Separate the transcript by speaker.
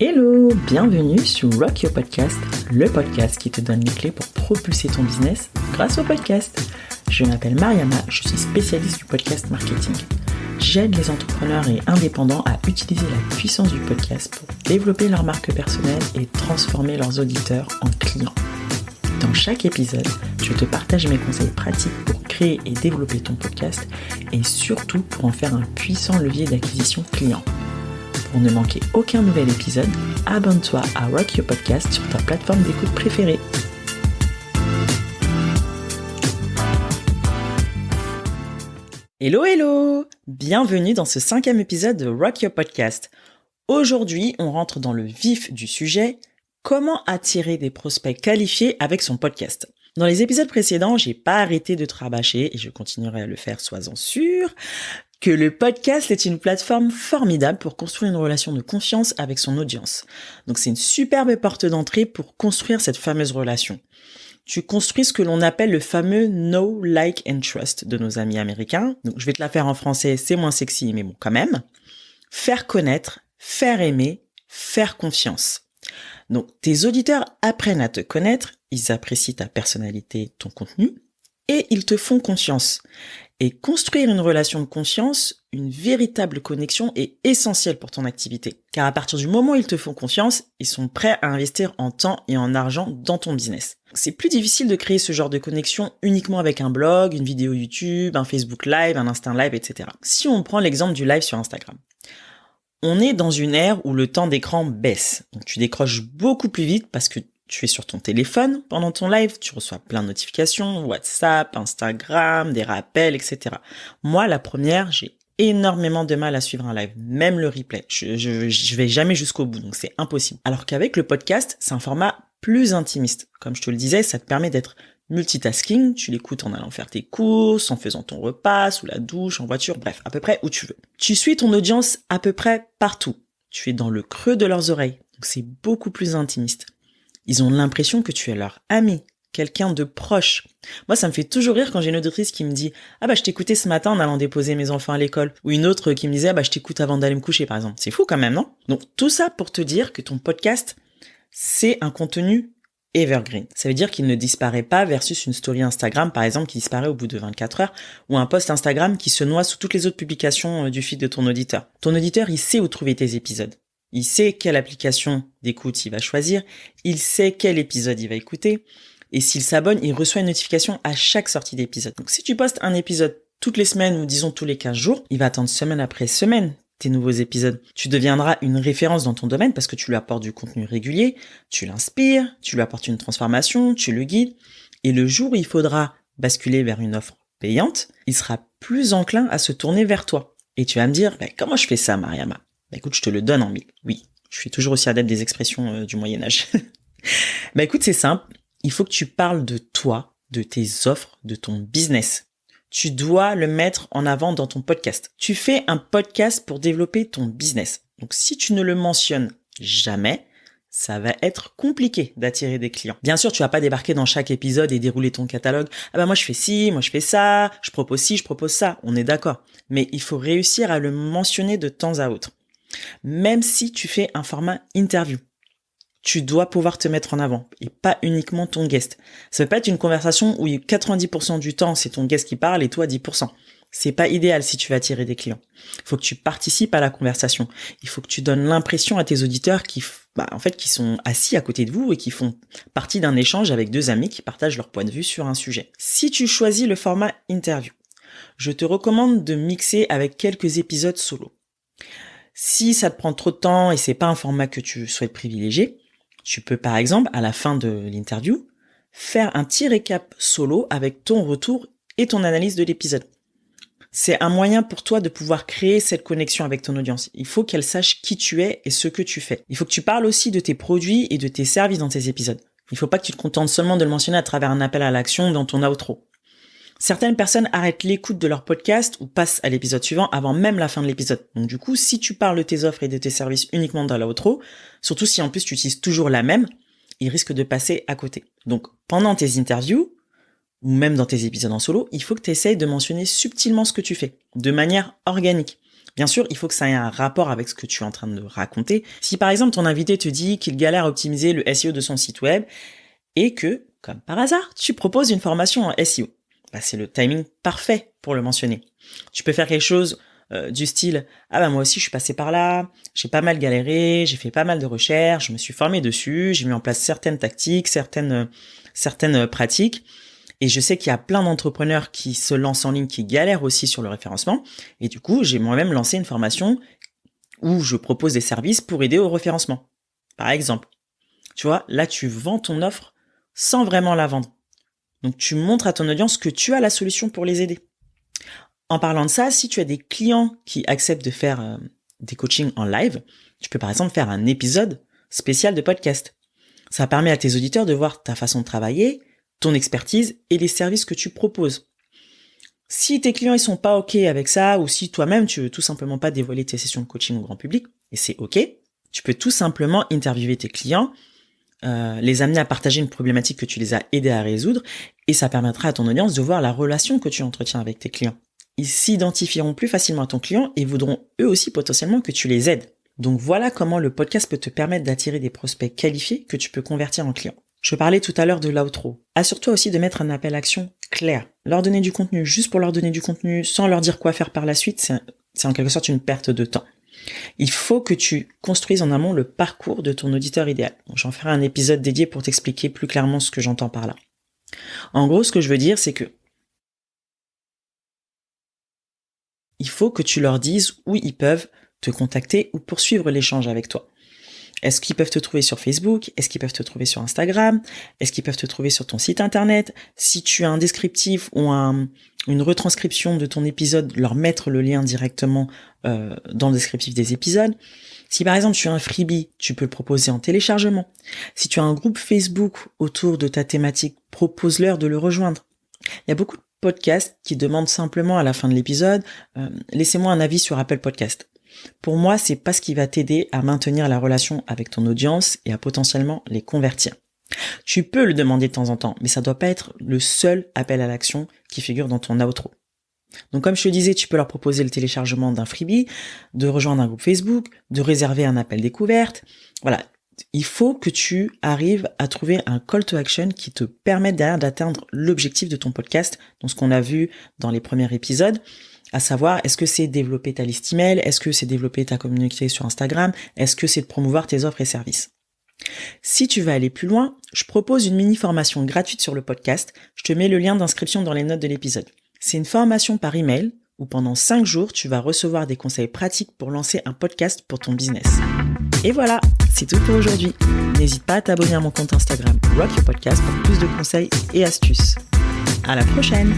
Speaker 1: Hello, bienvenue sur Rock Your Podcast, le podcast qui te donne les clés pour propulser ton business grâce au podcast. Je m'appelle Mariama, je suis spécialiste du podcast marketing. J'aide les entrepreneurs et indépendants à utiliser la puissance du podcast pour développer leur marque personnelle et transformer leurs auditeurs en clients. Dans chaque épisode, je te partage mes conseils pratiques pour créer et développer ton podcast et surtout pour en faire un puissant levier d'acquisition client. Pour ne manquer aucun nouvel épisode, abonne-toi à Rock Your Podcast sur ta plateforme d'écoute préférée. Hello, bienvenue dans ce 5e épisode de Rock Your Podcast. Aujourd'hui, on rentre dans le vif du sujet, comment attirer des prospects qualifiés avec son podcast. Dans les épisodes précédents, j'ai pas arrêté de te rabâcher et je continuerai à le faire, sois-en sûr, que le podcast est une plateforme formidable pour construire une relation de confiance avec son audience. Donc c'est une superbe porte d'entrée pour construire cette fameuse relation. Tu construis ce que l'on appelle le fameux Know, Like and Trust de nos amis américains. Donc je vais te la faire en français, c'est moins sexy, mais bon quand même. Faire connaître, faire aimer, faire confiance. Donc tes auditeurs apprennent à te connaître, ils apprécient ta personnalité, ton contenu, et ils te font confiance. Et construire une relation de confiance, une véritable connexion est essentielle pour ton activité. Car à partir du moment où ils te font confiance, ils sont prêts à investir en temps et en argent dans ton business. C'est plus difficile de créer ce genre de connexion uniquement avec un blog, une vidéo YouTube, un Facebook Live, un Insta Live, etc. Si on prend l'exemple du live sur Instagram, on est dans une ère où le temps d'écran baisse. Donc tu décroches beaucoup plus vite parce que tu es sur ton téléphone pendant ton live, tu reçois plein de notifications, WhatsApp, Instagram, des rappels, etc. Moi, la première, j'ai énormément de mal à suivre un live, même le replay. Je vais jamais jusqu'au bout, donc c'est impossible. Alors qu'avec le podcast, c'est un format plus intimiste. Comme je te le disais, ça te permet d'être multitasking, tu l'écoutes en allant faire tes courses, en faisant ton repas, sous la douche, en voiture, bref, à peu près où tu veux. Tu suis ton audience à peu près partout. Tu es dans le creux de leurs oreilles, donc c'est beaucoup plus intimiste. Ils ont l'impression que tu es leur ami, quelqu'un de proche. Moi, ça me fait toujours rire quand j'ai une auditrice qui me dit « Ah bah je t'écoutais ce matin en allant déposer mes enfants à l'école » ou une autre qui me disait « Ah bah je t'écoute avant d'aller me coucher » par exemple. C'est fou quand même, non? Donc tout ça pour te dire que ton podcast, c'est un contenu evergreen. Ça veut dire qu'il ne disparaît pas versus une story Instagram par exemple qui disparaît au bout de 24 heures ou un post Instagram qui se noie sous toutes les autres publications du feed de ton auditeur. Ton auditeur, il sait où trouver tes épisodes. Il sait quelle application d'écoute il va choisir, il sait quel épisode il va écouter, et s'il s'abonne, il reçoit une notification à chaque sortie d'épisode. Donc si tu postes un épisode toutes les semaines ou disons tous les 15 jours, il va attendre semaine après semaine tes nouveaux épisodes. Tu deviendras une référence dans ton domaine parce que tu lui apportes du contenu régulier, tu l'inspires, tu lui apportes une transformation, tu le guides, et le jour où il faudra basculer vers une offre payante, il sera plus enclin à se tourner vers toi. Et tu vas me dire, comment je fais ça, Mariama? Écoute, je te le donne en mille. Oui, je suis toujours aussi adepte des expressions du Moyen-Âge. Écoute, c'est simple. Il faut que tu parles de toi, de tes offres, de ton business. Tu dois le mettre en avant dans ton podcast. Tu fais un podcast pour développer ton business. Donc, si tu ne le mentionnes jamais, ça va être compliqué d'attirer des clients. Bien sûr, tu vas pas débarquer dans chaque épisode et dérouler ton catalogue. Ah bah moi je fais ci, moi je fais ça, je propose ci, je propose ça. On est d'accord. Mais il faut réussir à le mentionner de temps à autre. Même si tu fais un format interview, tu dois pouvoir te mettre en avant et pas uniquement ton guest. Ça peut pas être une conversation où 90% du temps c'est ton guest qui parle et toi 10%. C'est pas idéal si tu veux attirer des clients. Il faut que tu participes à la conversation. Il faut que tu donnes l'impression à tes auditeurs qui sont assis à côté de vous et qui font partie d'un échange avec deux amis qui partagent leur point de vue sur un sujet. Si tu choisis le format interview, je te recommande de mixer avec quelques épisodes solo. Si ça te prend trop de temps et c'est pas un format que tu souhaites privilégier, tu peux par exemple, à la fin de l'interview, faire un petit récap solo avec ton retour et ton analyse de l'épisode. C'est un moyen pour toi de pouvoir créer cette connexion avec ton audience. Il faut qu'elle sache qui tu es et ce que tu fais. Il faut que tu parles aussi de tes produits et de tes services dans tes épisodes. Il faut pas que tu te contentes seulement de le mentionner à travers un appel à l'action dans ton outro. Certaines personnes arrêtent l'écoute de leur podcast ou passent à l'épisode suivant avant même la fin de l'épisode. Donc du coup, si tu parles de tes offres et de tes services uniquement dans l'outro, surtout si en plus tu utilises toujours la même, ils risquent de passer à côté. Donc pendant tes interviews, ou même dans tes épisodes en solo, il faut que tu essayes de mentionner subtilement ce que tu fais, de manière organique. Bien sûr, il faut que ça ait un rapport avec ce que tu es en train de raconter. Si par exemple ton invité te dit qu'il galère à optimiser le SEO de son site web et que, comme par hasard, tu proposes une formation en SEO, c'est le timing parfait pour le mentionner. Tu peux faire quelque chose du style « Ah moi aussi je suis passé par là, j'ai pas mal galéré, j'ai fait pas mal de recherches, je me suis formé dessus, j'ai mis en place certaines tactiques, certaines pratiques. Et je sais qu'il y a plein d'entrepreneurs qui se lancent en ligne, qui galèrent aussi sur le référencement. Et du coup, j'ai moi-même lancé une formation où je propose des services pour aider au référencement. Par exemple, tu vois, là, tu vends ton offre sans vraiment la vendre. Donc, tu montres à ton audience que tu as la solution pour les aider. En parlant de ça, si tu as des clients qui acceptent de faire des coachings en live, tu peux par exemple faire un épisode spécial de podcast. Ça permet à tes auditeurs de voir ta façon de travailler, ton expertise et les services que tu proposes. Si tes clients ils sont pas OK avec ça, ou si toi-même tu veux tout simplement pas dévoiler tes sessions de coaching au grand public, et c'est OK, tu peux tout simplement interviewer tes clients, les amener à partager une problématique que tu les as aidés à résoudre, et ça permettra à ton audience de voir la relation que tu entretiens avec tes clients. Ils s'identifieront plus facilement à ton client et voudront eux aussi potentiellement que tu les aides. Donc voilà comment le podcast peut te permettre d'attirer des prospects qualifiés que tu peux convertir en clients. Je parlais tout à l'heure de l'outro. Assure-toi aussi de mettre un appel à action clair. Leur donner du contenu juste pour leur donner du contenu sans leur dire quoi faire par la suite, c'est en quelque sorte une perte de temps. Il faut que tu construises en amont le parcours de ton auditeur idéal. J'en ferai un épisode dédié pour t'expliquer plus clairement ce que j'entends par là. En gros, ce que je veux dire, c'est que il faut que tu leur dises où ils peuvent te contacter ou poursuivre l'échange avec toi. Est-ce qu'ils peuvent te trouver sur Facebook? Est-ce qu'ils peuvent te trouver sur Instagram? Est-ce qu'ils peuvent te trouver sur ton site internet? Si tu as un descriptif ou une retranscription de ton épisode, leur mettre le lien directement dans le descriptif des épisodes. Si par exemple tu as un freebie, tu peux le proposer en téléchargement. Si tu as un groupe Facebook autour de ta thématique, propose-leur de le rejoindre. Il y a beaucoup de podcasts qui demandent simplement à la fin de l'épisode laissez-moi un avis sur Apple Podcast. Pour moi, c'est pas ce qui va t'aider à maintenir la relation avec ton audience et à potentiellement les convertir. Tu peux le demander de temps en temps, mais ça doit pas être le seul appel à l'action qui figure dans ton outro. Donc comme je te disais, tu peux leur proposer le téléchargement d'un freebie, de rejoindre un groupe Facebook, de réserver un appel découverte. Voilà, il faut que tu arrives à trouver un call to action qui te permette derrière d'atteindre l'objectif de ton podcast, donc ce qu'on a vu dans les premiers épisodes. À savoir, est-ce que c'est développer ta liste email? Est-ce que c'est développer ta communauté sur Instagram? Est-ce que c'est de promouvoir tes offres et services? Si tu veux aller plus loin, je propose une mini-formation gratuite sur le podcast. Je te mets le lien d'inscription dans les notes de l'épisode. C'est une formation par email où pendant 5 jours, tu vas recevoir des conseils pratiques pour lancer un podcast pour ton business. Et voilà, c'est tout pour aujourd'hui. N'hésite pas à t'abonner à mon compte Instagram Rock Your Podcast pour plus de conseils et astuces. À la prochaine!